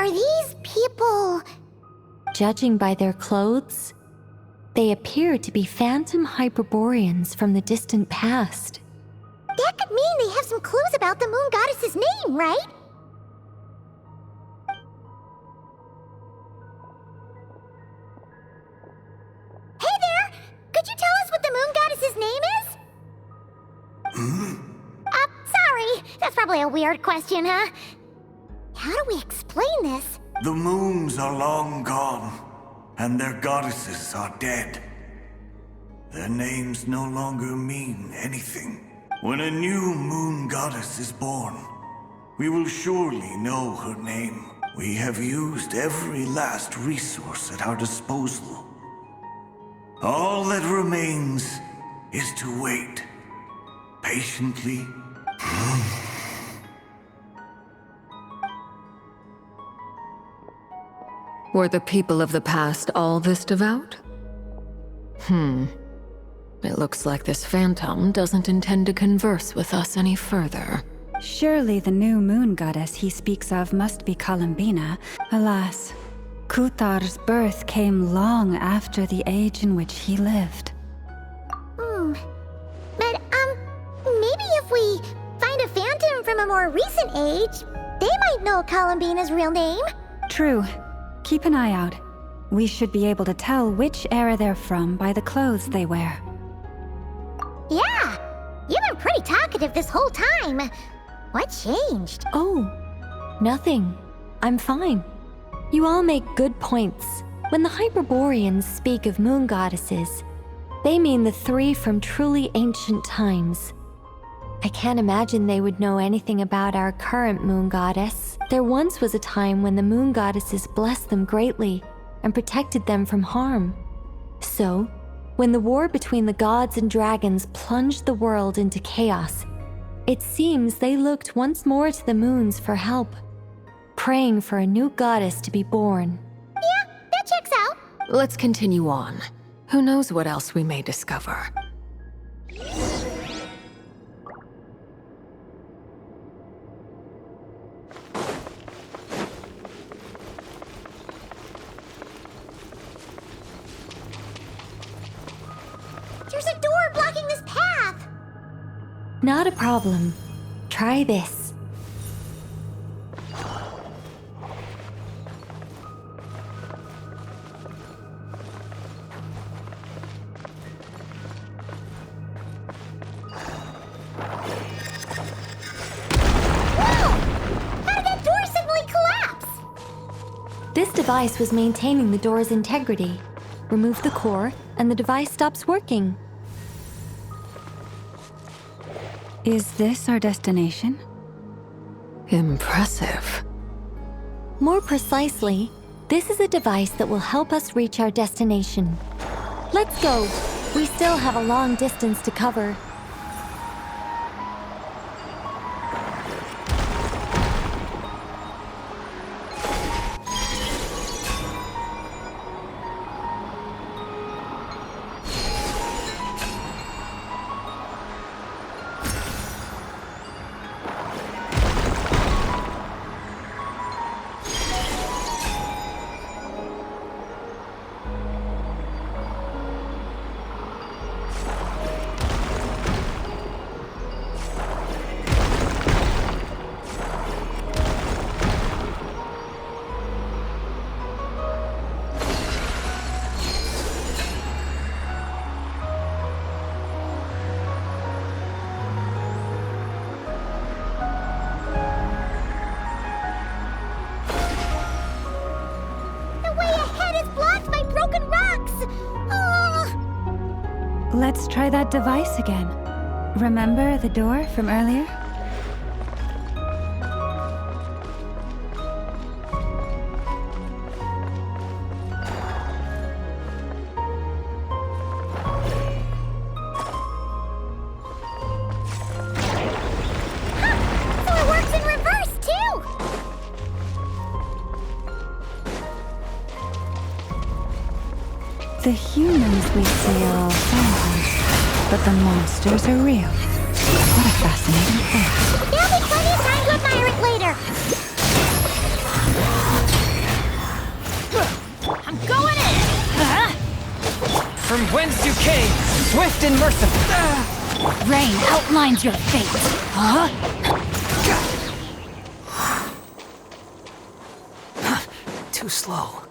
Are these people... Judging by their clothes, they appear to be phantom Hyperboreans from the distant past. That could mean they have some clues about the moon goddess's name, right? Hey there! Could you tell us what the moon goddess's name is? Sorry. That's probably a weird question, huh? How do we explain this? The moons are long gone, and their goddesses are dead. Their names no longer mean anything. When a new moon goddess is born, we will surely know her name. We have used every last resource at our disposal. All that remains is to wait patiently. Were the people of the past all this devout? It looks like this phantom doesn't intend to converse with us any further. Surely the new moon goddess he speaks of must be Columbina. Alas, Kutar's birth came long after the age in which he lived. But, maybe if we find a phantom from a more recent age, they might know Columbina's real name. True. Keep an eye out. We should be able to tell which era they're from by the clothes they wear. Yeah, you've been pretty talkative this whole time. What changed? Oh, nothing. I'm fine. You all make good points. When the Hyperboreans speak of moon goddesses, they mean the three from truly ancient times. I can't imagine they would know anything about our current moon goddess. There once was a time when the moon goddesses blessed them greatly and protected them from harm. So, when the war between the gods and dragons plunged the world into chaos, it seems they looked once more to the moons for help, praying for a new goddess to be born. Yeah, that checks out. Let's continue on. Who knows what else we may discover? There's a door blocking this path. Not a problem. Try this. This device was maintaining the door's integrity. Remove the core, and the device stops working. Is this our destination? Impressive. More precisely, this is a device that will help us reach our destination. Let's go. We still have a long distance to cover. Let's try that device again. Remember the door from earlier? So it works in reverse, too! The humans we see are all phantoms, but the monsters are real. What a fascinating fact. There'll be plenty of time to admire it later. From whence you came, swift and merciful. Rain outlines your fate. Huh? Too slow.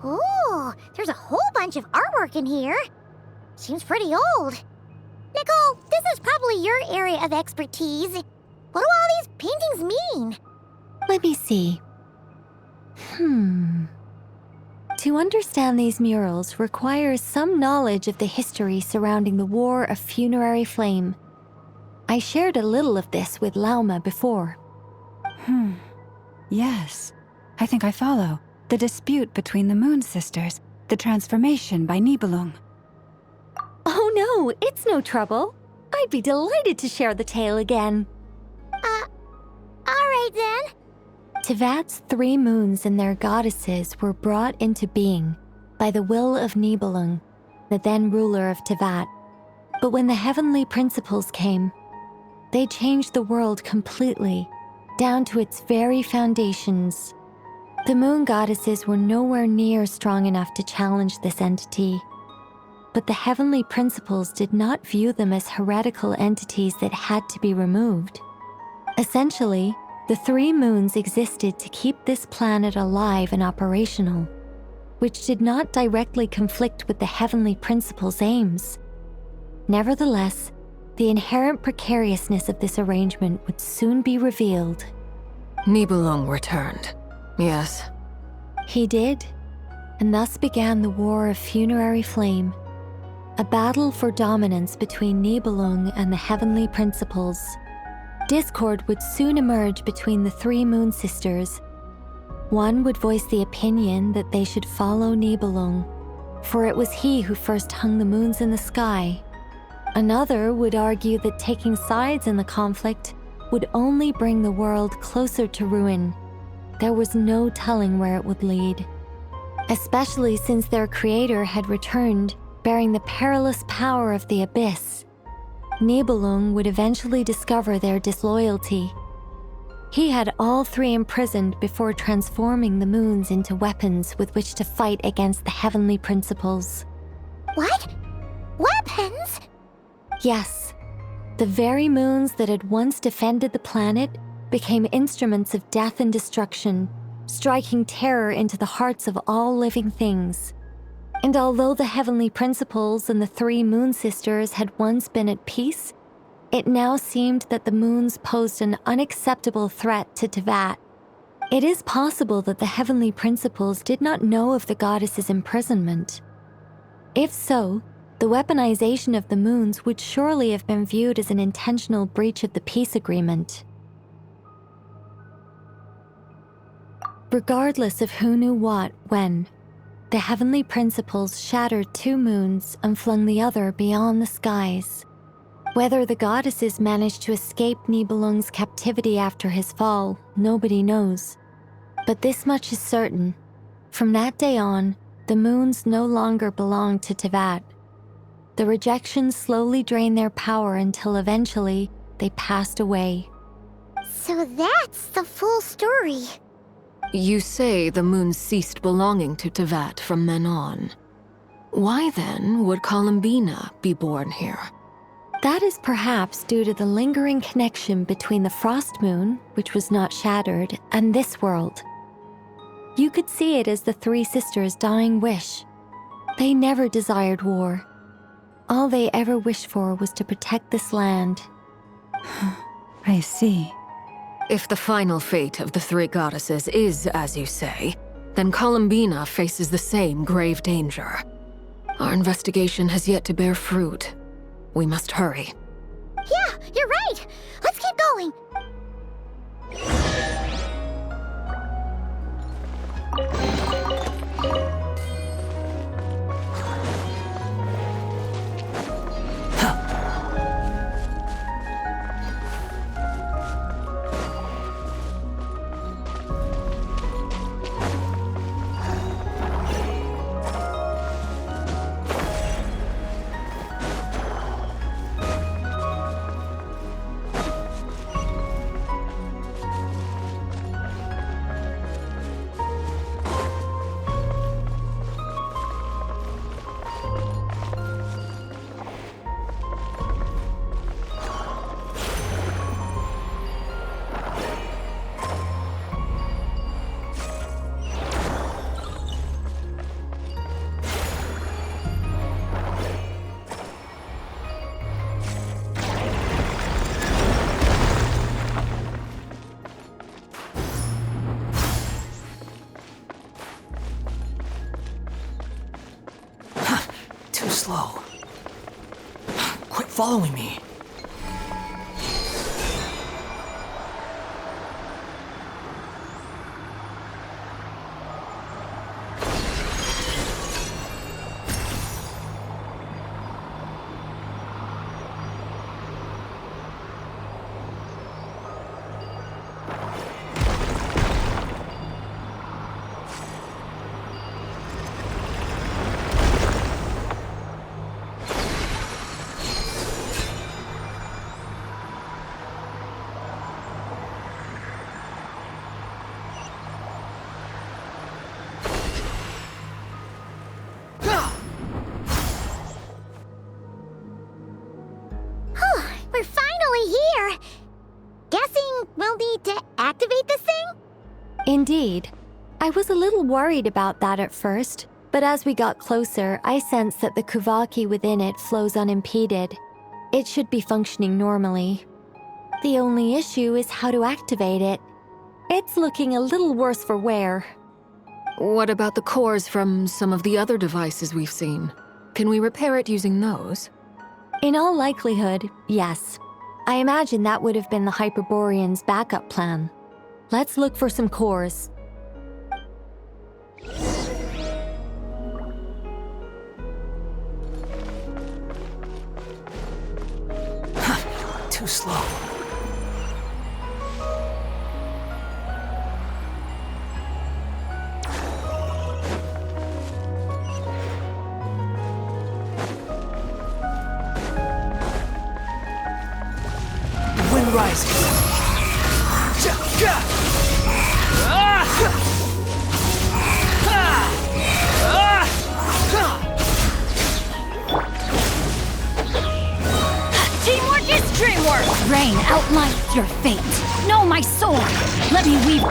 Ooh, there's a whole bunch of artwork in here. Seems pretty old. Nicole, this is probably your area of expertise. What do all these paintings mean? Let me see. To understand these murals requires some knowledge of the history surrounding the War of Funerary Flame. I shared a little of this with Lauma before. Yes, I think I follow. The dispute between the Moon Sisters, the transformation by Nibelung. Oh no, it's no trouble. I'd be delighted to share the tale again. Alright then. Tevat's 3 moons and their goddesses were brought into being by the will of Nibelung, the then ruler of Tevat. But when the heavenly principles came, they changed the world completely, down to its very foundations. The moon goddesses were nowhere near strong enough to challenge this entity. But the heavenly principles did not view them as heretical entities that had to be removed. Essentially, the 3 moons existed to keep this planet alive and operational, which did not directly conflict with the heavenly principles' aims. Nevertheless, the inherent precariousness of this arrangement would soon be revealed. Nibelung returned. Yes. He did, and thus began the War of Funerary Flame, a battle for dominance between Nibelung and the heavenly principles. Discord would soon emerge between the 3 Moon Sisters. One would voice the opinion that they should follow Nibelung, for it was he who first hung the moons in the sky. Another would argue that taking sides in the conflict would only bring the world closer to ruin. There was no telling where it would lead, especially since their creator had returned bearing the perilous power of the abyss. Nibelung would eventually discover their disloyalty. He had all 3 imprisoned before transforming the moons into weapons with which to fight against the heavenly principles. What? Weapons? Yes, the very moons that had once defended the planet became instruments of death and destruction, striking terror into the hearts of all living things. And although the heavenly principles and the 3 Moon Sisters had once been at peace, it now seemed that the moons posed an unacceptable threat to Tevat. It is possible that the heavenly principles did not know of the goddess's imprisonment. If so, the weaponization of the moons would surely have been viewed as an intentional breach of the peace agreement. Regardless of who knew what, when, the heavenly principles shattered 2 moons and flung the other beyond the skies. Whether the goddesses managed to escape Nibelung's captivity after his fall, nobody knows. But this much is certain. From that day on, the moons no longer belonged to Tevat. The rejection slowly drained their power until eventually they passed away. So that's the full story. You say the moon ceased belonging to Tevat from then on. Why then would Columbina be born here? That is perhaps due to the lingering connection between the Frost Moon, which was not shattered, and this world. You could see it as the 3 sisters' dying wish. They never desired war. All they ever wished for was to protect this land. I see. If the final fate of the 3 goddesses is as you say, then Columbina faces the same grave danger. Our investigation has yet to bear fruit. We must hurry. Yeah, you're right. Let's keep going. Quit following me. We're finally here! Guessing we'll need to activate this thing? Indeed. I was a little worried about that at first, but as we got closer, I sensed that the Kuvaki within it flows unimpeded. It should be functioning normally. The only issue is how to activate it. It's looking a little worse for wear. What about the cores from some of the other devices we've seen? Can we repair it using those? In all likelihood, yes. I imagine that would have been the Hyperborean's backup plan. Let's look for some cores. Too slow. The wind rises. Teamwork is dreamwork! Rain outlines your fate. Know my sword. Let me weave.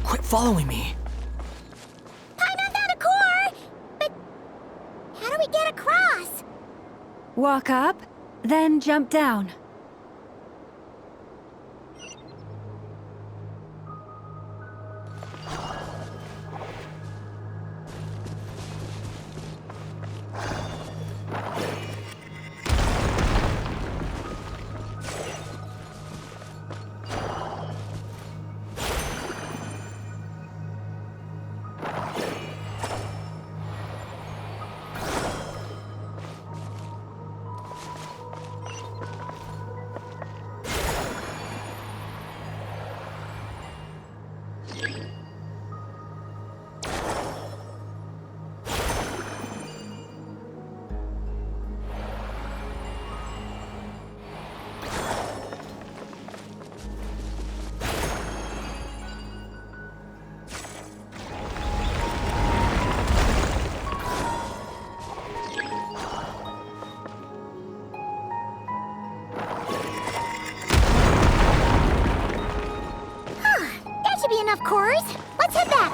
Quit following me. Paimon found a core! But how do we get across? Walk up, then jump down. That should be enough cores. Let's head back.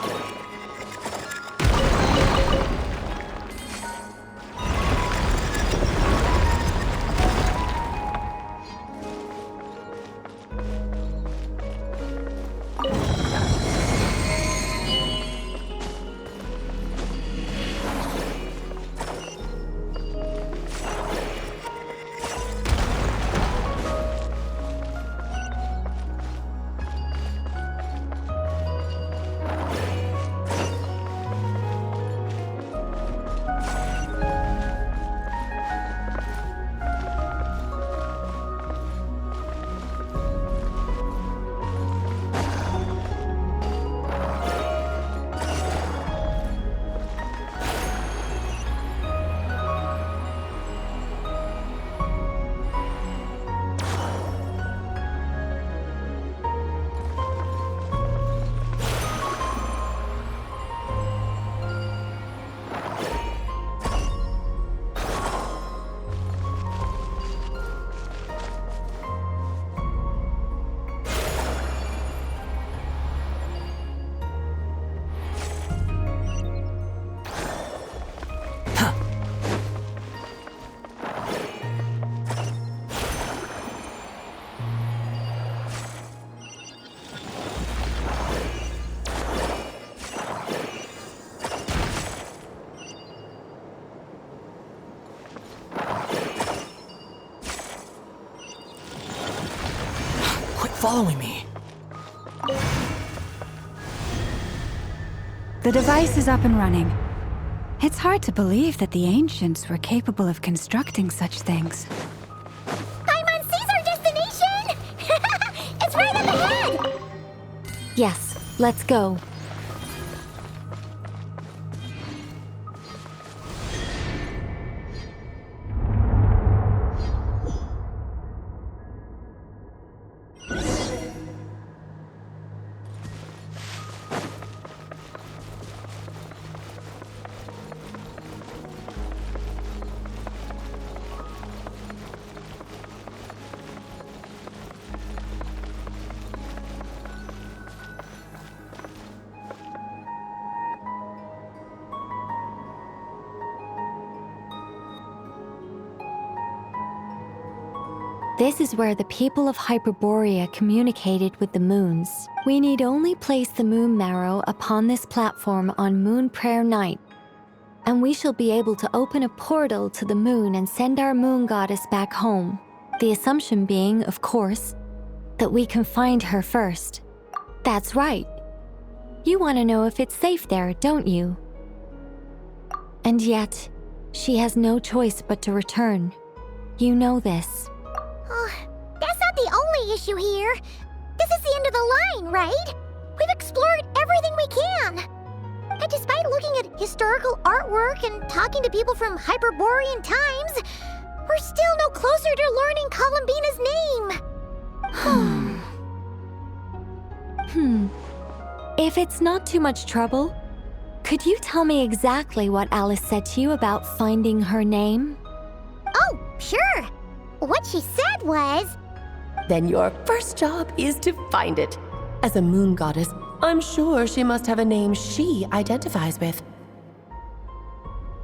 following me. The device is up and running. It's hard to believe that the ancients were capable of constructing such things. Paimon sees our destination! It's right up ahead! Yes, let's go. This is where the people of Hyperborea communicated with the moons. We need only place the moon marrow upon this platform on Moon Prayer Night, and we shall be able to open a portal to the moon and send our moon goddess back home. The assumption being, of course, that we can find her first. That's right. You want to know if it's safe there, don't you? And yet, she has no choice but to return. You know this. Oh, that's not the only issue here. This is the end of the line, right? We've explored everything we can. And despite looking at historical artwork and talking to people from Hyperborean times, we're still no closer to learning Columbina's name. If it's not too much trouble, could you tell me exactly what Alice said to you about finding her name? Oh, sure. What she said was... Then your first job is to find it. As a moon goddess, I'm sure she must have a name she identifies with.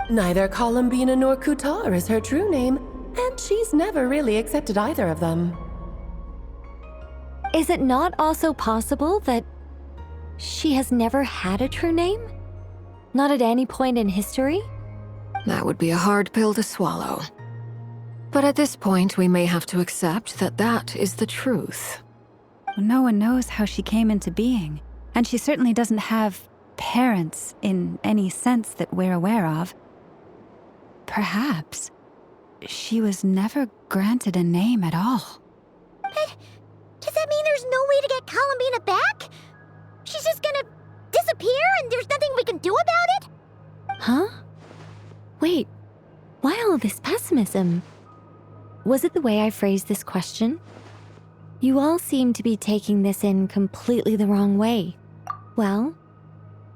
Neither Columbina nor Kutar is her true name, and she's never really accepted either of them. Is it not also possible that she has never had a true name? Not at any point in history? That would be a hard pill to swallow. But at this point, we may have to accept that that is the truth. No one knows how she came into being, and she certainly doesn't have parents in any sense that we're aware of. Perhaps she was never granted a name at all. But does that mean there's no way to get Columbina back? She's just gonna disappear and there's nothing we can do about it? Huh? Wait, why all this pessimism? Was it the way I phrased this question? You all seem to be taking this in completely the wrong way. Well,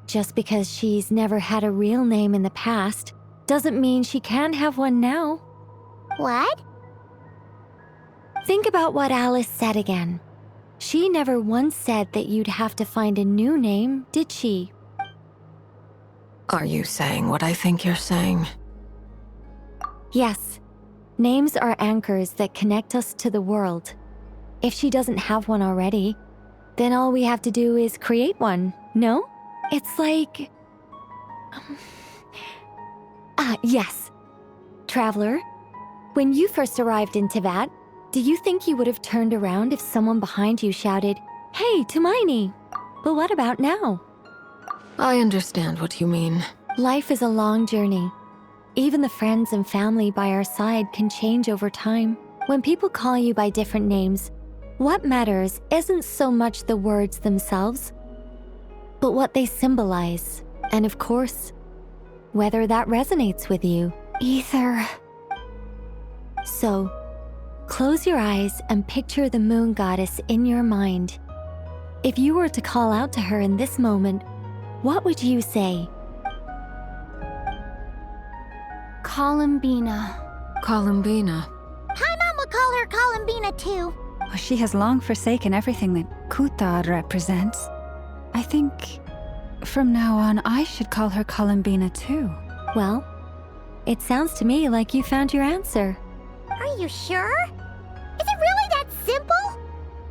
just because she's never had a real name in the past doesn't mean she can't have one now. What? Think about what Alice said again. She never once said that you'd have to find a new name, did she? Are you saying what I think you're saying? Yes. Names are anchors that connect us to the world. If she doesn't have one already, then all we have to do is create one, no? It's like... yes. Traveler, when you first arrived in Teyvat, do you think you would have turned around if someone behind you shouted, "Hey, Tumaini"? But what about now? I understand what you mean. Life is a long journey. Even the friends and family by our side can change over time. When people call you by different names, what matters isn't so much the words themselves, but what they symbolize. And of course, whether that resonates with you. Ether. So, close your eyes and picture the moon goddess in your mind. If you were to call out to her in this moment, what would you say? Columbina. Columbina. Paimon would call her Columbina too. Well, she has long forsaken everything that Kutar represents. I think from now on I should call her Columbina too. Well, it sounds to me like you found your answer. Are you sure? Is it really that simple?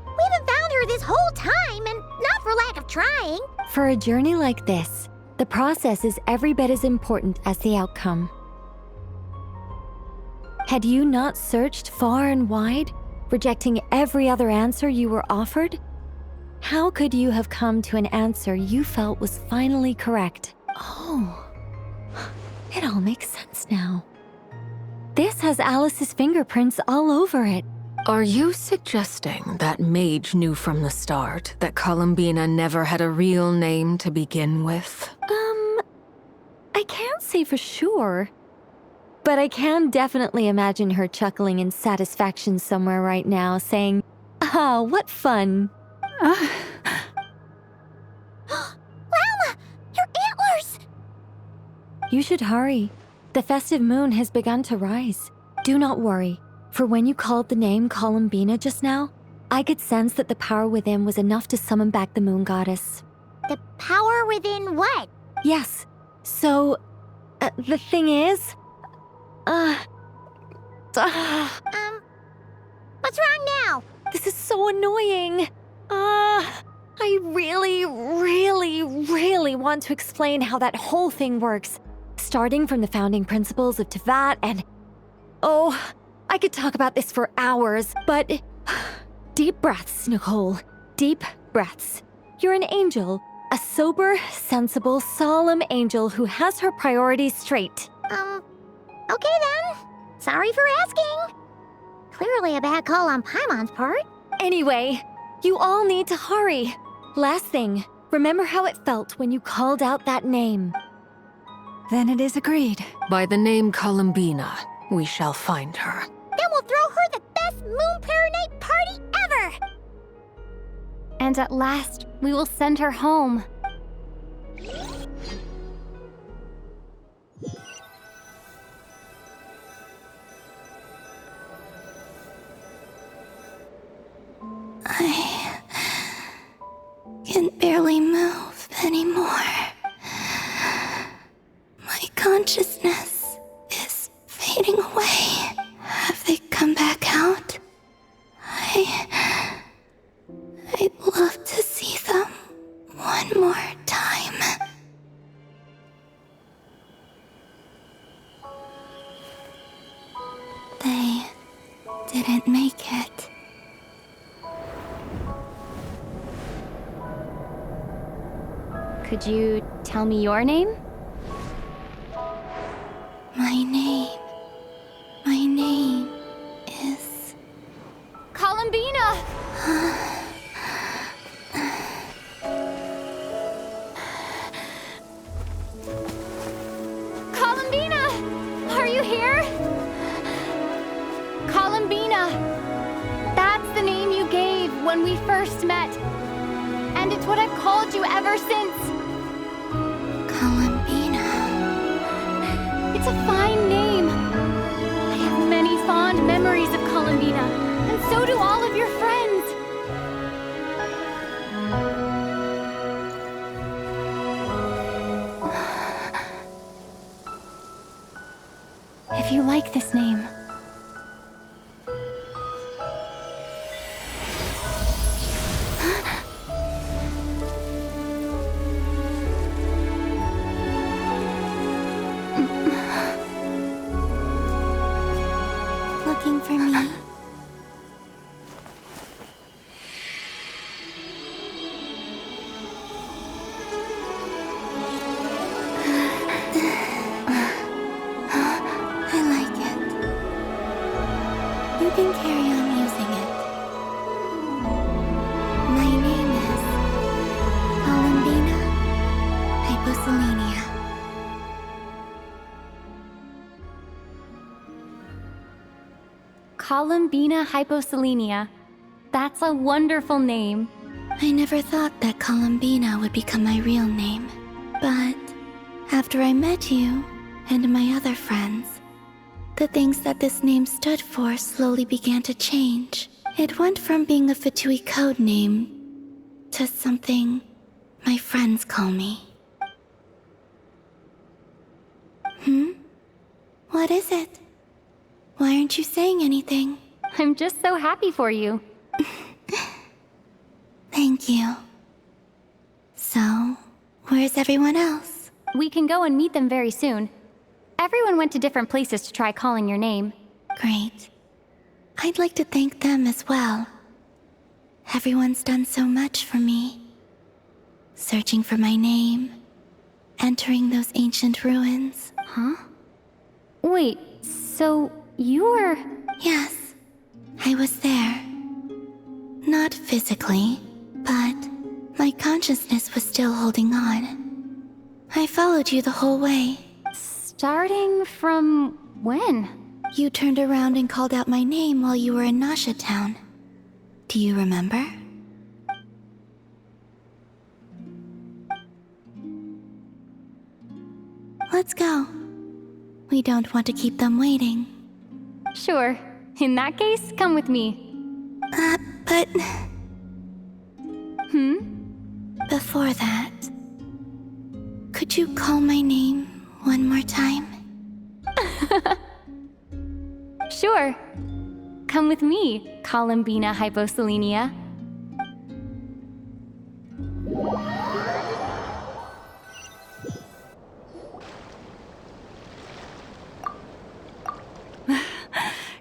We haven't found her this whole time, and not for lack of trying. For a journey like this, the process is every bit as important as the outcome. Had you not searched far and wide, rejecting every other answer you were offered? How could you have come to an answer you felt was finally correct? Oh, it all makes sense now. This has Alice's fingerprints all over it. Are you suggesting that Mage knew from the start that Columbina never had a real name to begin with? I can't say for sure, but I can definitely imagine her chuckling in satisfaction somewhere right now, saying, "Ah, what fun." Llama! Your antlers! You should hurry. The festive moon has begun to rise. Do not worry, for when you called the name Columbina just now, I could sense that the power within was enough to summon back the moon goddess. The power within what? Yes, so, the thing is, What's wrong now? this is so annoying. I really want to explain how that whole thing works, starting from the founding principles of Tevat and... Oh, I could talk about this for hours, but... Deep breaths, Nicole. Deep breaths. You're an angel. A sober, sensible, solemn angel who has her priorities straight. Okay then. Sorry for asking. Clearly a bad call on Paimon's part. Anyway, you all need to hurry. Last thing, remember how it felt when you called out that name. Then it is agreed. By the name Columbina, we shall find her. Then we'll throw her the best Moon Paranite party ever! And at last, we will send her home. I can barely move anymore. My consciousness is fading away. Have they come back out? I'd love to see them one more time. They didn't make it. Could you tell me your name? My name is... Columbina! Columbina! Are you here? Columbina! That's the name you gave when we first met. And it's what I've called you ever since. Columbina. It's a fine name. I have many fond memories of Columbina, and so do all of your friends. If you like this name, Looking for me? I like it. You can carry on using it. My name is Columbina Hyposelenia. Columbina Hyposelenia. That's a wonderful name. I never thought that Columbina would become my real name. But after I met you and my other friends, the things that this name stood for slowly began to change. It went from being a Fatui code name to something my friends call me. What is it? Why aren't you saying anything? I'm just so happy for you. Thank you. So, where's everyone else? We can go and meet them very soon. Everyone went to different places to try calling your name. Great. I'd like to thank them as well. Everyone's done so much for me. Searching for my name, entering those ancient ruins. Huh? Wait, so you were... Yes, I was there. Not physically, but my consciousness was still holding on. I followed you the whole way. Starting from when? You turned around and called out my name while you were in Nasha Town. Do you remember? Let's go. We don't want to keep them waiting. Sure. In that case, come with me. But... Hmm? Before that... Could you call my name one more time? Sure. Come with me, Columbina Hyposelenia.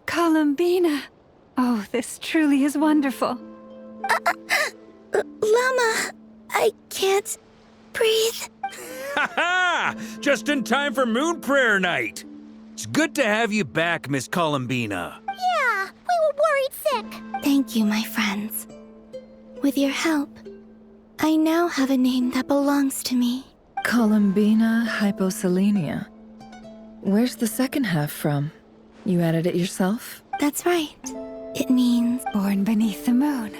Columbina! Oh, this truly is wonderful. Llama, I can't breathe. Ha ha! Just in time for Moon Prayer Night. It's good to have you back, Miss Columbina. Yeah, we were worried sick. Thank you, my friends. With your help, I now have a name that belongs to me. Columbina Hyposelenia. Where's the second half from? You added it yourself? That's right. It means... Born beneath the moon.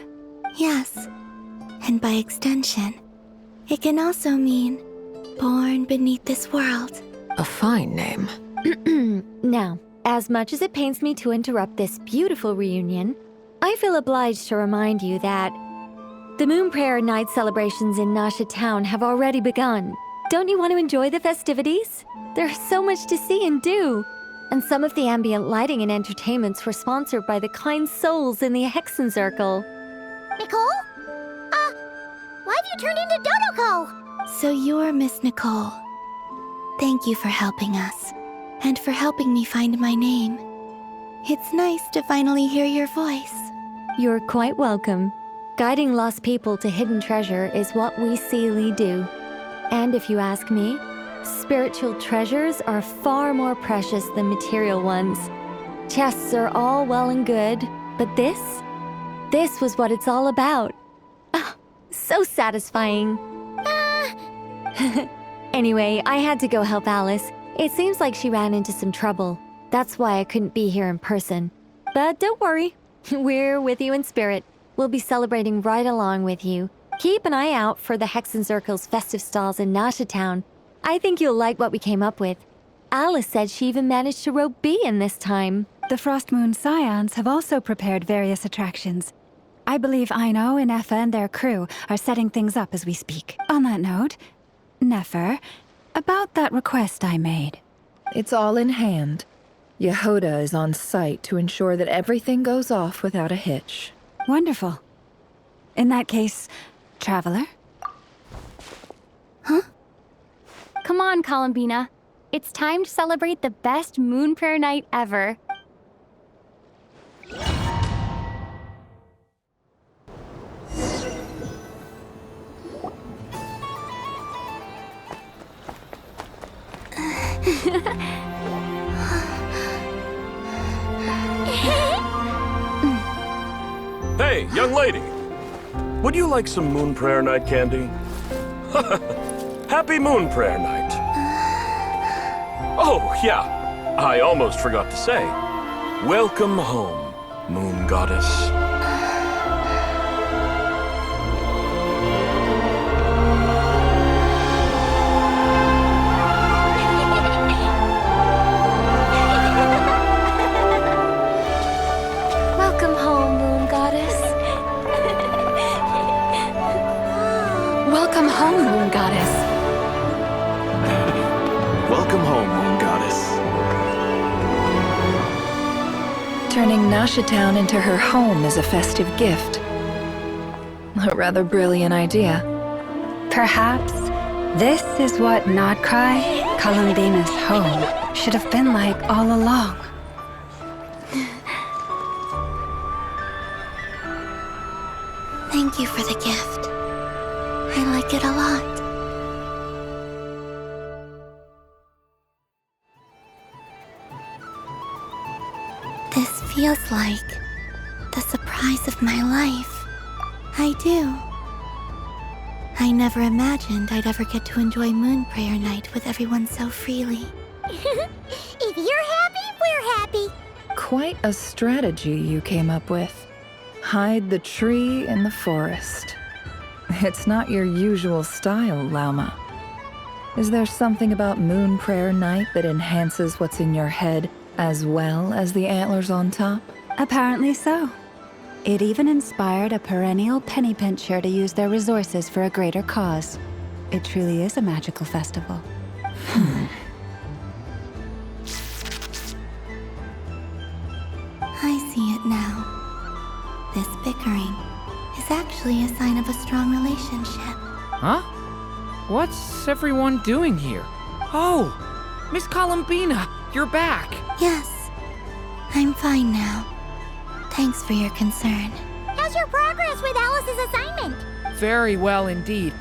Yes. And by extension, it can also mean born beneath this world. A fine name. Now, as much as it pains me to interrupt this beautiful reunion, I feel obliged to remind you that the Moon Prayer Night celebrations in Nasha Town have already begun. Don't you want to enjoy the festivities? There's so much to see and do. And some of the ambient lighting and entertainments were sponsored by the kind souls in the Hexen Circle. Nicole? Why have you turned into Dodoko? So you're Miss Nicole. Thank you for helping us, and for helping me find my name. It's nice to finally hear your voice. You're quite welcome. Guiding lost people to hidden treasure is what we Seelie do. And if you ask me, spiritual treasures are far more precious than material ones. Chests are all well and good, but this was what it's all about. Ah, so satisfying. Anyway, I had to go help Alice. It seems like she ran into some trouble. That's why I couldn't be here in person. But don't worry, we're with you in spirit. We'll be celebrating right along with you. Keep an eye out for the Hexen Circle's festive stalls in Nasha Town. I think you'll like what we came up with. Alice said she even managed to rope B in this time. The Frost Moon Scions have also prepared various attractions. I believe Aino and Effa and their crew are setting things up as we speak. On that note, Nefer, about that request I made. It's all in hand. Yehoda is on site to ensure that everything goes off without a hitch. Wonderful. In that case, Traveler? Huh? Come on, Columbina. It's time to celebrate the best Moon Prayer Night ever. Hey, young lady. Would you like some Moon Prayer Night candy? Happy Moon Prayer Night. Oh, yeah. I almost forgot to say. Welcome home, Moon Goddess. Welcome home, Moon Goddess. Welcome home, Moon Goddess. Welcome home, Moon Goddess. Turning Nasha Town into her home is a festive gift. A rather brilliant idea. Perhaps this is what Nodcry, Columbina's home, should have been like all along. Thank you for the gift. I like it a lot. This feels like the surprise of my life. I do. I never imagined I'd ever get to enjoy Moon Prayer Night with everyone so freely. If you're happy, we're happy. Quite a strategy you came up with. Hide the tree in the forest. It's not your usual style, Lauma. Is there something about Moon Prayer Night that enhances what's in your head as well as the antlers on top? Apparently so. It even inspired a perennial penny pincher to use their resources for a greater cause. It truly is a magical festival. I see it now. This bickering is actually a sign of a strong relationship. Huh? What's everyone doing here? Oh, Miss Columbina, you're back. Yes, I'm fine now. Thanks for your concern. How's your progress with Alice's assignment? Very well indeed.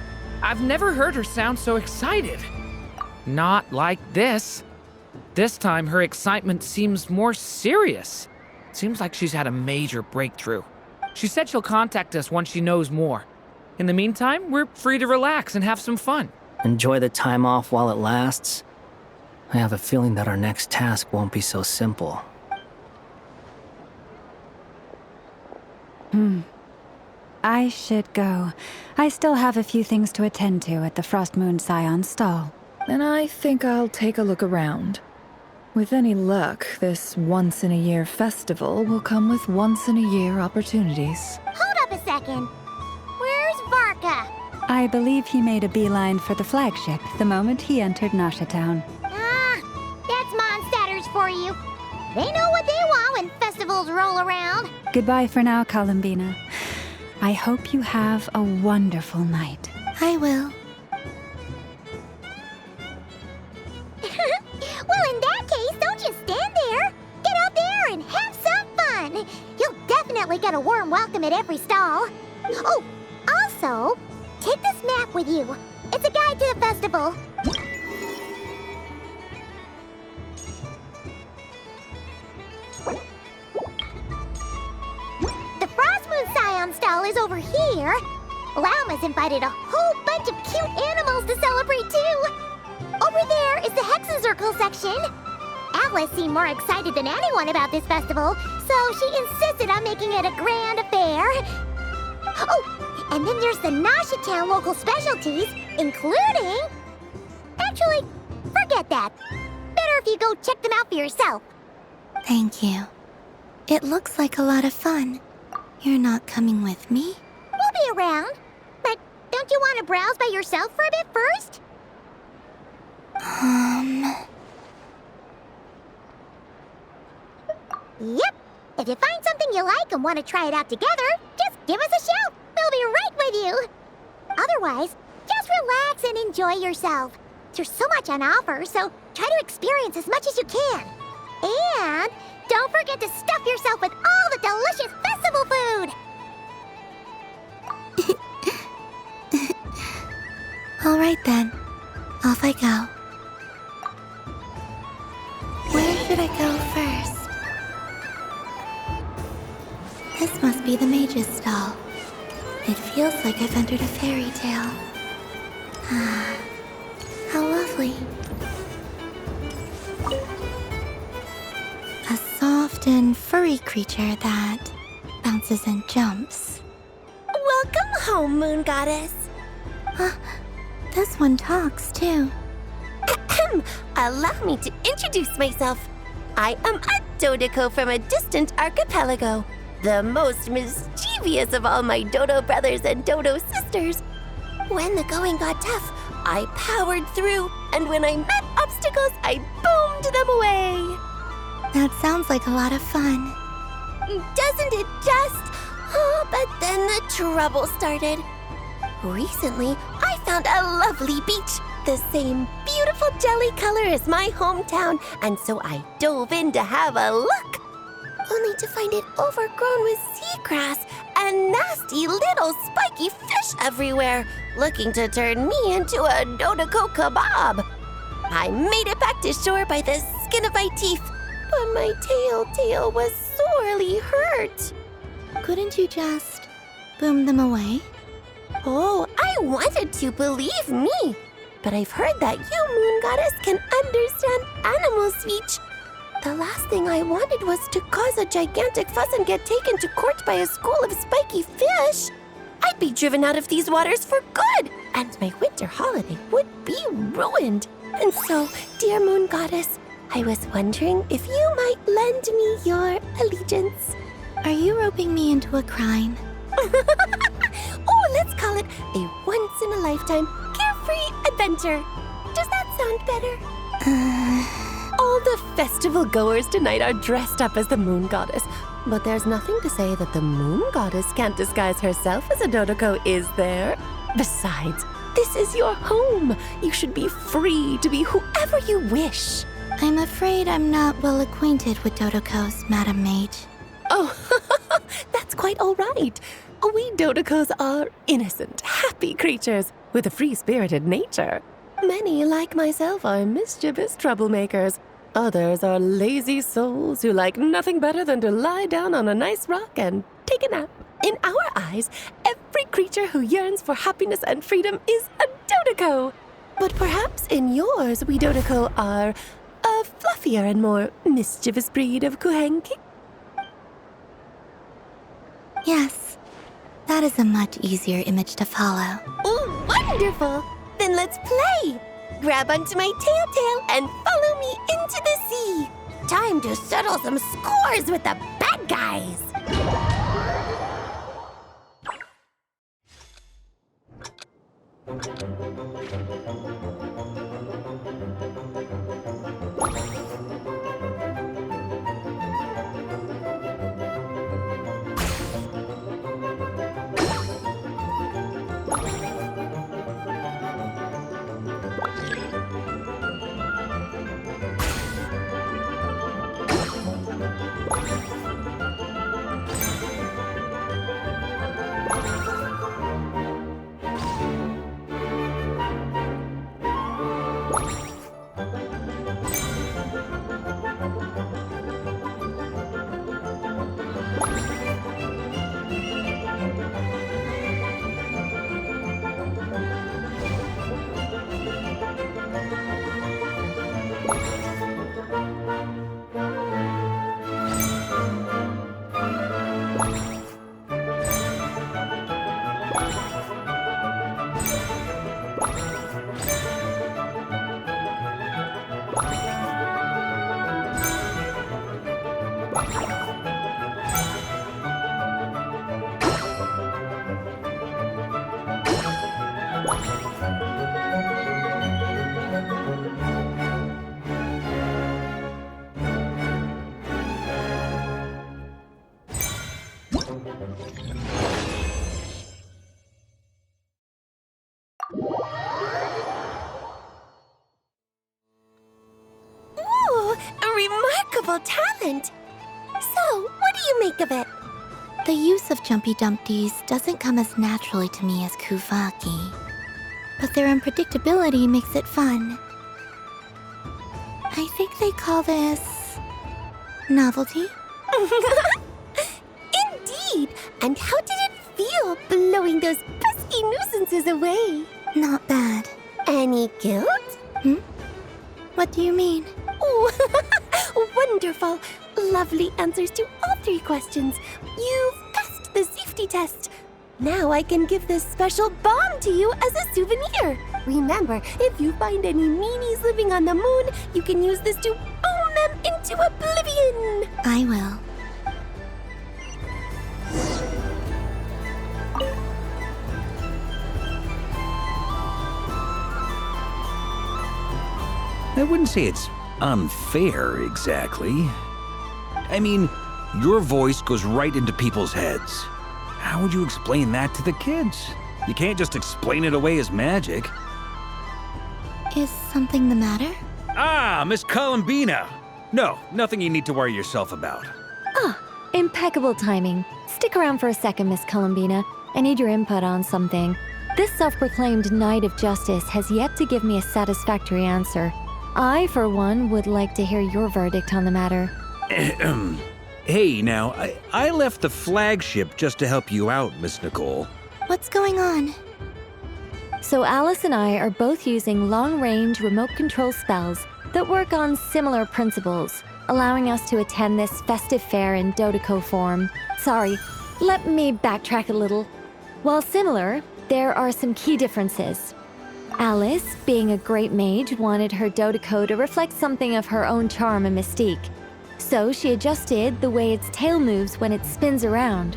I've never heard her sound so excited. Not like this. This time her excitement seems more serious. Seems like she's had a major breakthrough. She said she'll contact us once she knows more. In the meantime, we're free to relax and have some fun. Enjoy the time off while it lasts. I have a feeling that our next task won't be so simple. I should go. I still have a few things to attend to at the Frost Moon Scion stall. And I think I'll take a look around. With any luck, this once-in-a-year festival will come with once-in-a-year opportunities. Hold up a second. Where's Varka? I believe he made a beeline for the flagship the moment he entered Nashatown. That's Mondstadters for you. They know what they want when festivals roll around. Goodbye for now, Columbina. I hope you have a wonderful night. I will. Well, in that case, don't just stand there. Get out there and have some fun. You'll definitely get a warm welcome at every stall. Oh, also, take this map with you. It's a guide to the festival. The Frost Moon Scion stall is over here. Lauma's invited a whole bunch of cute animals to celebrate too. Over there is the Hexen Circle section. Alice seemed more excited than anyone about this festival, so she insisted on making it a grand affair. Oh, and then there's the Nashatown local specialties, including... Actually, forget that. Better if you go check them out for yourself. Thank you. It looks like a lot of fun. You're not coming with me? We'll be around. But don't you want to browse by yourself for a bit first? Yep. If you find something you like and want to try it out together, just give us a shout. We'll be right with you. Otherwise, just relax and enjoy yourself. There's so much on offer, so try to experience as much as you can. And don't forget to stuff yourself with all the delicious festival food. All right then. Off I go. Where should I go first? This must be the mage's stall. It feels like I've entered a fairy tale. Ah, how lovely. A soft and furry creature that bounces and jumps. Welcome home, Moon Goddess. This one talks too. Allow me to introduce myself. I am a Dodico from a distant archipelago, the most mischievous of all my Dodo brothers and Dodo sisters. When the going got tough, I powered through, and when I met obstacles, I boomed them away. That sounds like a lot of fun. Doesn't it just? Oh, but then the trouble started. Recently, I found a lovely beach, the same beautiful jelly color as my hometown, and so I dove in to have a look, only to find it overgrown with seagrass and nasty little spiky fish everywhere, looking to turn me into a Dodoko kebab. I made it back to shore by the skin of my teeth, but my tail was sorely hurt. Couldn't you just boom them away? Oh, I wanted to, believe me. But I've heard that you, Moon Goddess, can understand animal speech. The last thing I wanted was to cause a gigantic fuss and get taken to court by a school of spiky fish. I'd be driven out of these waters for good, and my winter holiday would be ruined. And so, dear Moon Goddess, I was wondering if you might lend me your allegiance. Are you roping me into a crime? Oh, let's call it a once-in-a-lifetime carefree adventure. Does that sound better? All the festival goers tonight are dressed up as the Moon Goddess, but there's nothing to say that the Moon Goddess can't disguise herself as a Dodoko, is there? Besides, this is your home. You should be free to be whoever you wish. I'm afraid I'm not well acquainted with Dodokos, Madam Mage. Oh, that's quite all right. We Dodokos are innocent, happy creatures with a free-spirited nature. Many, like myself, are mischievous troublemakers. Others are lazy souls who like nothing better than to lie down on a nice rock and take a nap. In our eyes, every creature who yearns for happiness and freedom is a Dodoko. But perhaps in yours, we Dodoko are a fluffier and more mischievous breed of Kuhenki. Yes, that is a much easier image to follow. Oh, wonderful! Then let's play! Grab onto my tail and follow me into the sea. Time to settle some scores with the bad guys. Ooh, a remarkable talent! So, what do you make of it? The use of Jumpy Dumpties doesn't come as naturally to me as Kuvaki, but their unpredictability makes it fun. I think they call this novelty. Indeed! And how did it feel blowing those pesky nuisances away? Not bad. Any guilt? What do you mean? Oh, wonderful! Lovely answers to all 3 questions. You've passed the safety test. Now I can give this special bomb to you as a souvenir. Remember, if you find any meanies living on the moon, you can use this to boom them into oblivion. I will. I wouldn't say it's unfair, exactly. I mean, your voice goes right into people's heads. How would you explain that to the kids? You can't just explain it away as magic. Is something the matter? Ah, Miss Columbina! No, nothing you need to worry yourself about. Oh, Impeccable timing. Stick around for a second, Miss Columbina. I need your input on something. This self-proclaimed Knight of Justice has yet to give me a satisfactory answer. I, for one, would like to hear your verdict on the matter. Hey, now, I left the flagship just to help you out, Miss Nicole. What's going on? So Alice and I are both using long-range remote control spells that work on similar principles, allowing us to attend this festive fair in Dodoco form. Sorry, let me backtrack a little. While similar, there are some key differences. Alice, being a great mage, wanted her Dodoco to reflect something of her own charm and mystique. So she adjusted the way its tail moves when it spins around.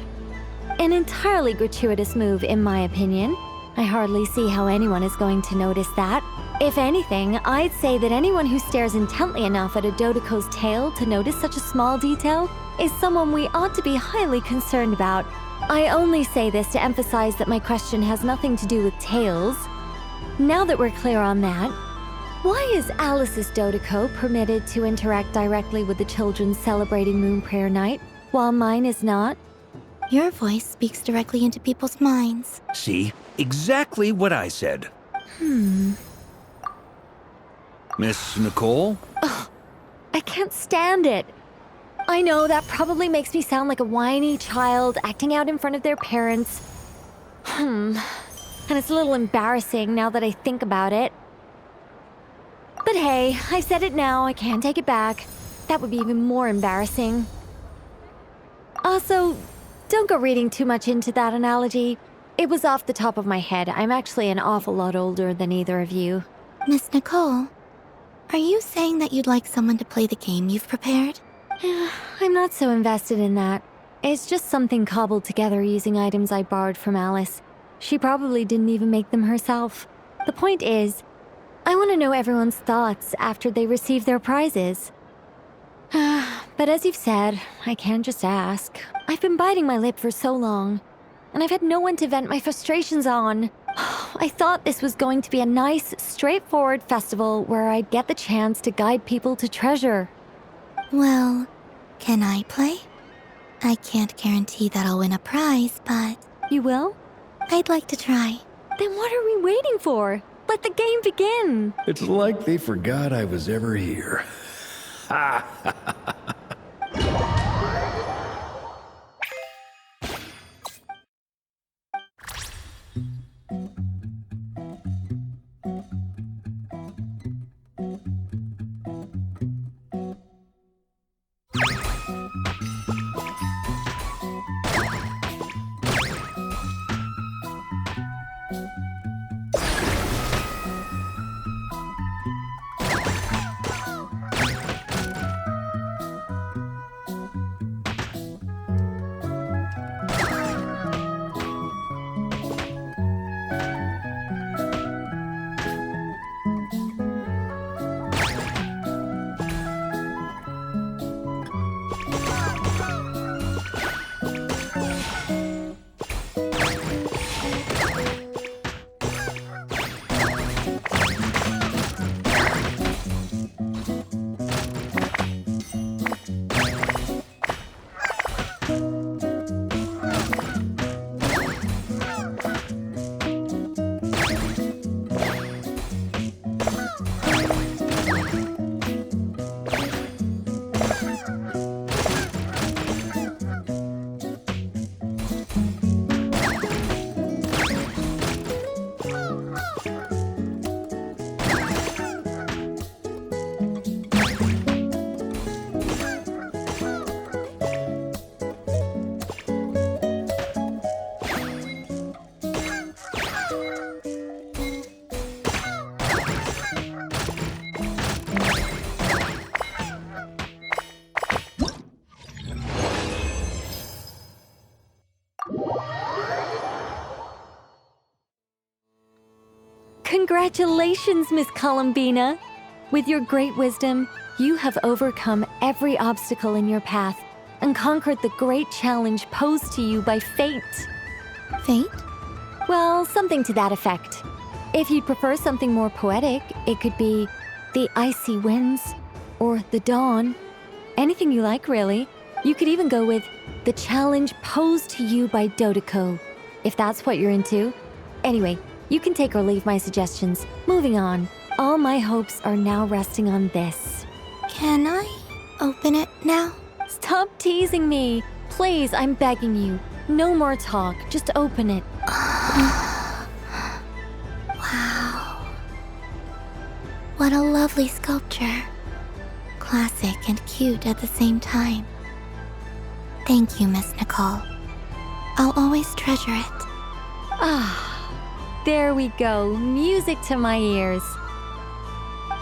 An entirely gratuitous move, in my opinion. I hardly see how anyone is going to notice that. If anything, I'd say that anyone who stares intently enough at a Dodoco's tail to notice such a small detail is someone we ought to be highly concerned about. I only say this to emphasize that my question has nothing to do with tails. Now that we're clear on that, why is Alice's Dodoco permitted to interact directly with the children celebrating Moon Prayer Night, while mine is not? Your voice speaks directly into people's minds. See? Exactly what I said. Miss Nicole? Ugh, I can't stand it. I know that probably makes me sound like a whiny child acting out in front of their parents. And it's a little embarrassing now that I think about it. But hey, I said it now, I can't take it back. That would be even more embarrassing. Also, don't go reading too much into that analogy. It was off the top of my head. I'm actually an awful lot older than either of you. Miss Nicole, are you saying that you'd like someone to play the game you've prepared? I'm not so invested in that. It's just something cobbled together using items I borrowed from Alice. She probably didn't even make them herself. The point is, I want to know everyone's thoughts after they receive their prizes. But as you've said, I can't just ask. I've been biting my lip for so long, and I've had no one to vent my frustrations on. I thought this was going to be a nice, straightforward festival where I'd get the chance to guide people to treasure. Well, can I play? I can't guarantee that I'll win a prize, but... You will? I'd like to try. Then what are we waiting for? Let the game begin! It's like they forgot I was ever here. Ha ha ha ha. Congratulations, Miss Columbina! With your great wisdom, you have overcome every obstacle in your path and conquered the great challenge posed to you by fate. Fate? Well, something to that effect. If you'd prefer something more poetic, it could be the icy winds or the dawn. Anything you like, really. You could even go with the challenge posed to you by Dodeko, if that's what you're into. Anyway, you can take or leave my suggestions. Moving on. All my hopes are now resting on this. Can I open it now? Stop teasing me. Please, I'm begging you. No more talk. Just open it. Wow. What a lovely sculpture. Classic and cute at the same time. Thank you, Miss Nicole. I'll always treasure it. Ah, there we go. Music to my ears.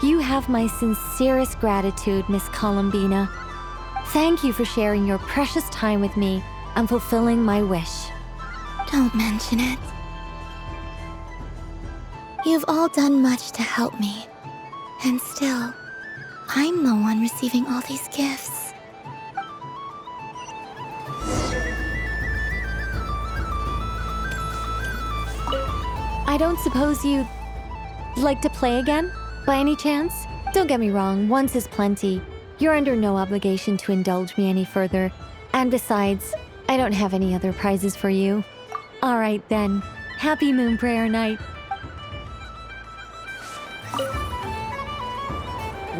You have my sincerest gratitude, Miss Columbina. Thank you for sharing your precious time with me and fulfilling my wish. Don't mention it. You've all done much to help me. And still, I'm the one receiving all these gifts. I don't suppose you'd like to play again, by any chance? Don't get me wrong, once is plenty. You're under no obligation to indulge me any further. And besides, I don't have any other prizes for you. All right then. Happy Moon Prayer Night.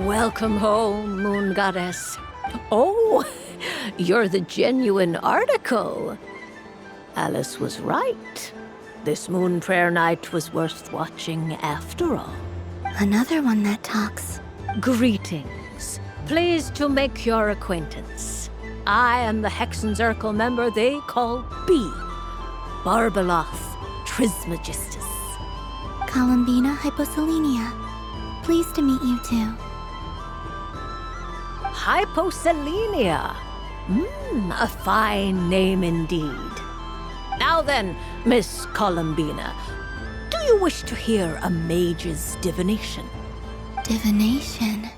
Welcome home, Moon Goddess. Oh, you're the genuine article. Alice was right. This Moon Prayer Night was worth watching after all. Another one that talks. Greetings. Pleased to make your acquaintance. I am the Hexenzirkel member they call B. Barbeloth Trismegistus. Columbina Hyposelenia. Pleased to meet you too. Hyposelenia. A fine name indeed. Now then, Miss Columbina, do you wish to hear a mage's divination? Divination?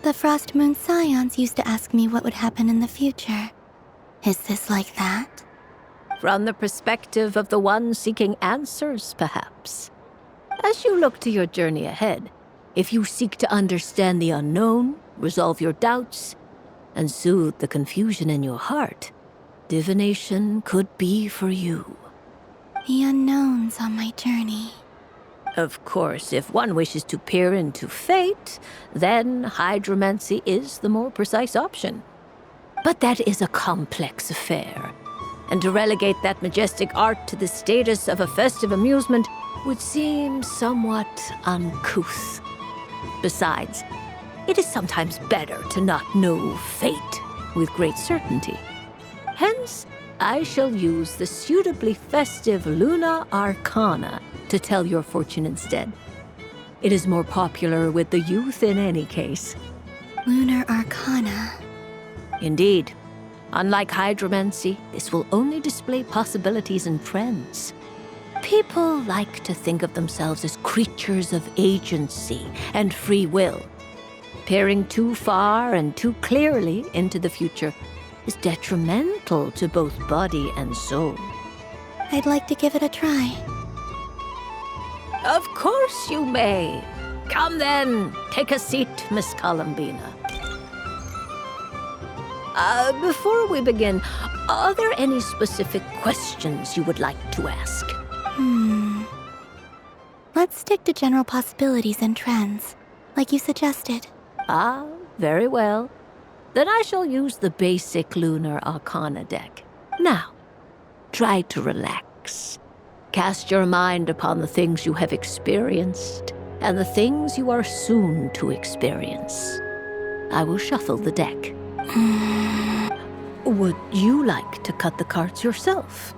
The Frost Moon Scions used to ask me what would happen in the future. Is this like that? From the perspective of the one seeking answers, perhaps. As you look to your journey ahead, if you seek to understand the unknown, resolve your doubts, and soothe the confusion in your heart, divination could be for you. The unknowns on my journey. Of course, if one wishes to peer into fate, then hydromancy is the more precise option. But that is a complex affair, and to relegate that majestic art to the status of a festive amusement would seem somewhat uncouth. Besides, it is sometimes better to not know fate with great certainty. Hence, I shall use the suitably festive Luna Arcana to tell your fortune instead. It is more popular with the youth in any case. Lunar Arcana. Indeed. Unlike hydromancy, this will only display possibilities and trends. People like to think of themselves as creatures of agency and free will. Peering too far and too clearly into the future is detrimental to both body and soul. I'd like to give it a try. Of course you may. Come then, take a seat, Miss Columbina. Before we begin, are there any specific questions you would like to ask? Let's stick to general possibilities and trends, like you suggested. Ah, very well. Then I shall use the basic Lunar Arcana deck. Now, try to relax. Cast your mind upon the things you have experienced and the things you are soon to experience. I will shuffle the deck. Would you like to cut the cards yourself?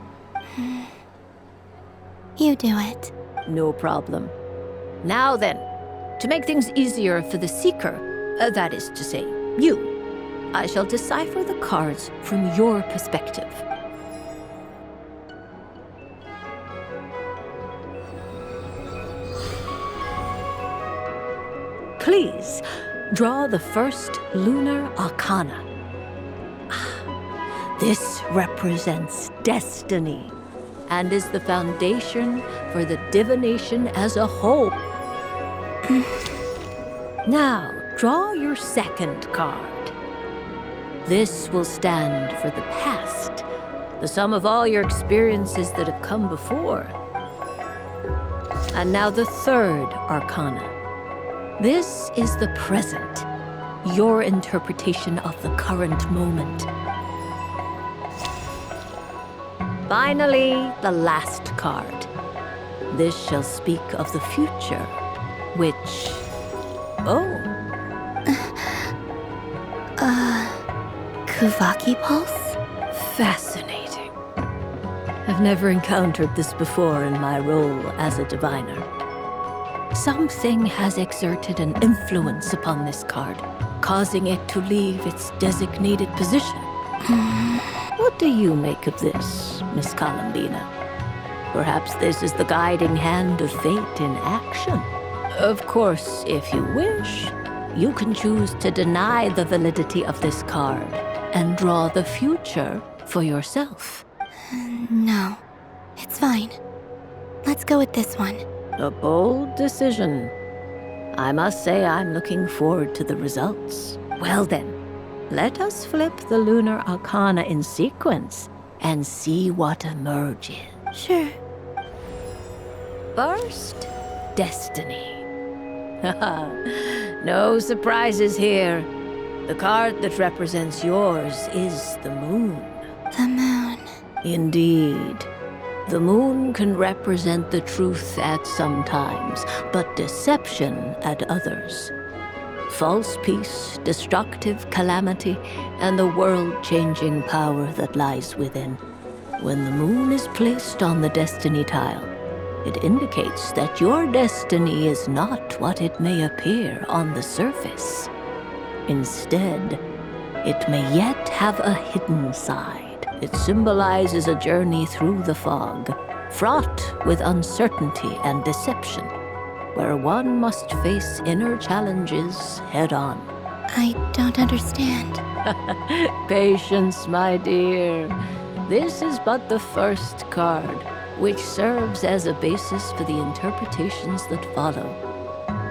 You do it. No problem. Now then, to make things easier for the seeker, that is to say, you, I shall decipher the cards from your perspective. Please, draw the first Lunar Arcana. This represents destiny and is the foundation for the divination as a whole. Now, draw your second card. This will stand for the past, the sum of all your experiences that have come before. And now the third arcana. This is the present, your interpretation of the current moment. Finally, the last card. This shall speak of the future, which... Oh. Kuvaki Pulse? Fascinating. I've never encountered this before in my role as a diviner. Something has exerted an influence upon this card, causing it to leave its designated position. What do you make of this, Miss Columbina? Perhaps this is the guiding hand of fate in action. Of course, if you wish, you can choose to deny the validity of this card and draw the future for yourself. No, it's fine. Let's go with this one. A bold decision. I must say I'm looking forward to the results. Well then, let us flip the lunar arcana in sequence and see what emerges. Sure. First, destiny. No surprises here. The card that represents yours is the moon. The moon. Indeed. The moon can represent the truth at some times, but deception at others. False peace, destructive calamity, and the world-changing power that lies within. When the moon is placed on the destiny tile, it indicates that your destiny is not what it may appear on the surface. Instead, it may yet have a hidden side. It symbolizes a journey through the fog, fraught with uncertainty and deception, where one must face inner challenges head-on. I don't understand. Patience, my dear. This is but the first card, which serves as a basis for the interpretations that follow.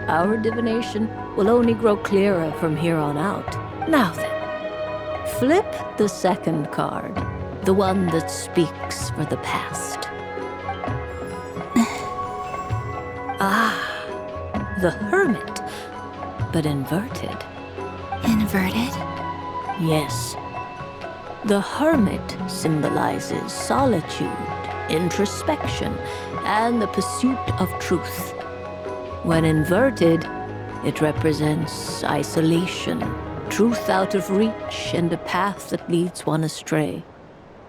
Our divination will only grow clearer from here on out. Now then, flip the second card, the one that speaks for the past. The Hermit, but inverted. Inverted? Yes. The Hermit symbolizes solitude, introspection, and the pursuit of truth. When inverted, it represents isolation, truth out of reach, and a path that leads one astray.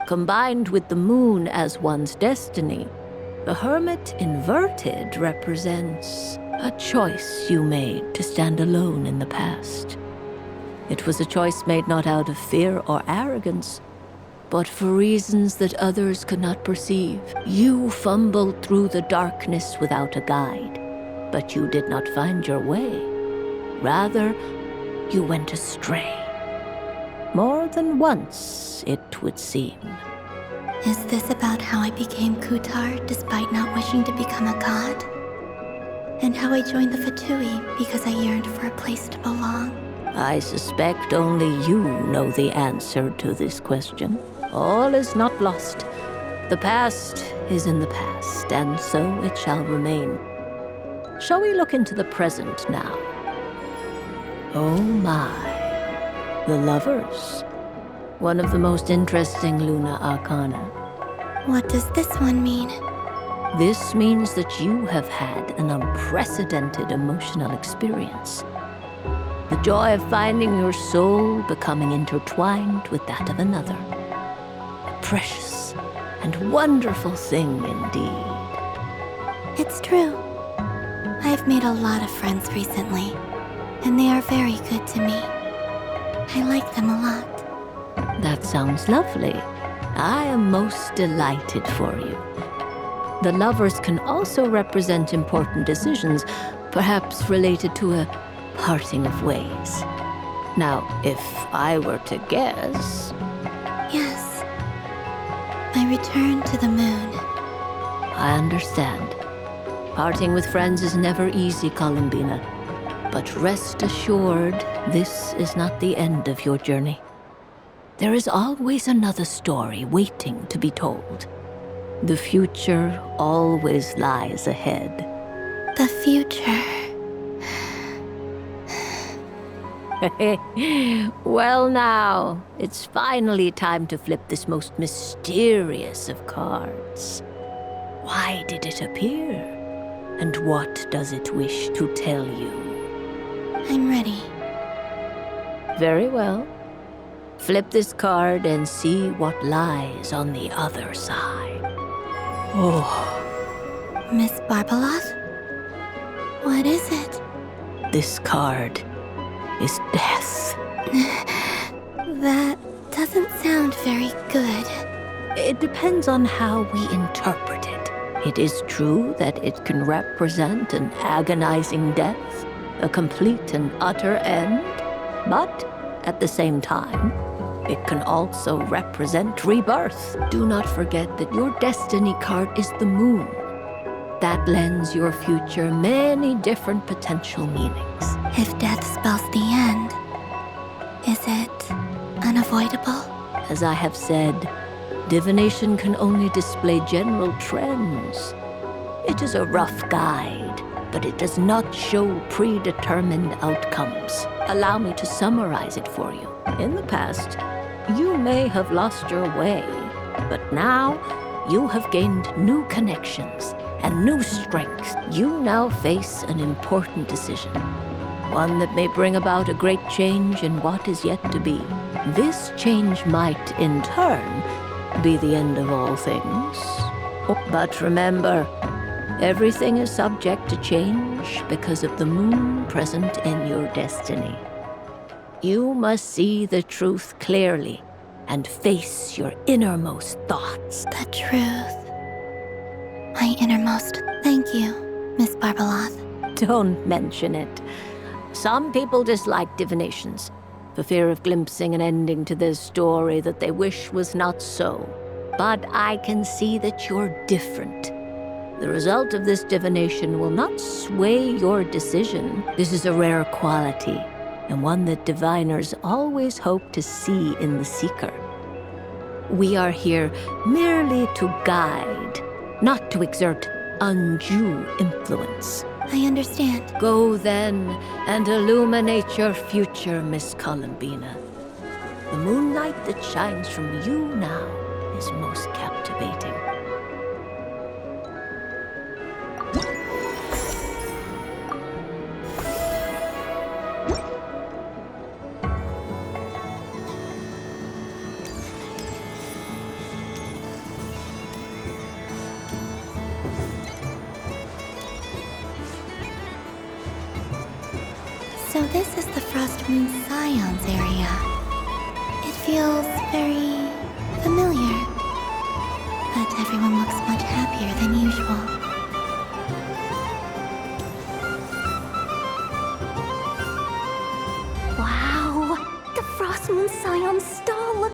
Combined with the moon as one's destiny, the Hermit inverted represents a choice you made to stand alone in the past. It was a choice made not out of fear or arrogance, but for reasons that others could not perceive. You fumbled through the darkness without a guide, but you did not find your way. Rather, you went astray. More than once, it would seem. Is this about how I became Kutar despite not wishing to become a god? And how I joined the Fatui because I yearned for a place to belong? I suspect only you know the answer to this question. All is not lost. The past is in the past, and so it shall remain. Shall we look into the present now? Oh my. The Lovers. One of the most interesting Luna Arcana. What does this one mean? This means that you have had an unprecedented emotional experience. The joy of finding your soul becoming intertwined with that of another. A precious and wonderful thing indeed. It's true. I've made a lot of friends recently, and they are very good to me. I like them a lot. That sounds lovely. I am most delighted for you. The Lovers can also represent important decisions, perhaps related to a parting of ways. Now, if I were to guess... Yes. My return to the moon. I understand. Parting with friends is never easy, Columbina. But rest assured, this is not the end of your journey. There is always another story waiting to be told. The future always lies ahead. The future. Well now, it's finally time to flip this most mysterious of cards. Why did it appear? And what does it wish to tell you? I'm ready. Very well. Flip this card and see what lies on the other side. Oh. Miss Barbeloth? What is it? This card is death. That doesn't sound very good. It depends on how we interpret it. It is true that it can represent an agonizing death, a complete and utter end, but at the same time, it can also represent rebirth. Do not forget that your destiny card is the moon. That lends your future many different potential meanings. If death spells the end, is it unavoidable? As I have said, divination can only display general trends. It is a rough guide, but it does not show predetermined outcomes. Allow me to summarize it for you. In the past, you may have lost your way, but now you have gained new connections and new strength. You now face an important decision, one that may bring about a great change in what is yet to be. This change might, in turn, be the end of all things. But remember, everything is subject to change because of the moon present in your destiny. You must see the truth clearly and face your innermost thoughts. The truth. My innermost. Thank you, Miss Barbeloth. Don't mention it. Some people dislike divinations, for fear of glimpsing an ending to their story that they wish was not so. But I can see that you're different. The result of this divination will not sway your decision. This is a rare quality, and one that diviners always hope to see in the seeker. We are here merely to guide, not to exert undue influence. I understand. Go then and illuminate your future, Miss Columbina. The moonlight that shines from you now is most captivating. So this is the Frost Moon Scion's area. It feels very